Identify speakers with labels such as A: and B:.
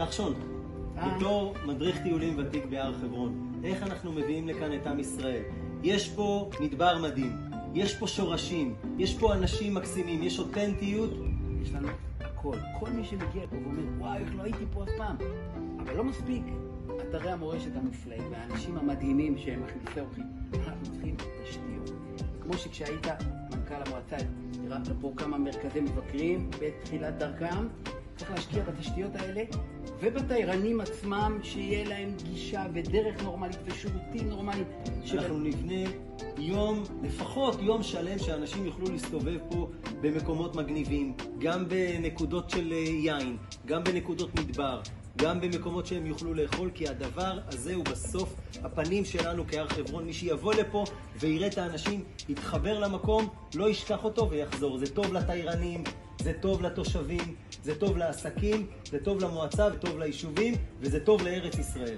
A: נחשון, בתור מדריך טיולים ותיק בהר חברון, איך אנחנו מביאים לכאן את עם ישראל? יש פה מדבר מדהים, יש פה שורשים, יש פה אנשים מקסימים, יש אותנטיות.
B: יש לנו הכל. כל מי שמגיע פה ואומר, וואי, איך לא הייתי פה אף פעם. אבל לא מספיק. אתרי המורשת המופלאים והאנשים המדהימים שהם מכניסי אורחים. אנחנו צריכים תשתיות. כמו שכשהיית מנכ"ל המועצה, הרמת פה כמה מרכזי מבקרים בתחילת דרכם, צריך להשקיע בתשתיות האלה ובתיירנים עצמם, שיהיה להם גישה ודרך נורמלית ושירותים נורמליים.
A: אנחנו נבנה יום, לפחות יום שלם, שאנשים יוכלו להסתובב פה במקומות מגניבים, גם בנקודות של יין, גם בנקודות מדבר, גם במקומות שהם יוכלו לאכול, כי הדבר הזה הוא בסוף הפנים שלנו כהר חברון. מי שיבוא לפה ויראה את האנשים, יתחבר למקום, לא ישכח אותו ויחזור. זה טוב לתיירנים, זה טוב לתושבים, זה טוב לעסקים, זה טוב למועצה וטוב ליישובים, וזה טוב לארץ ישראל.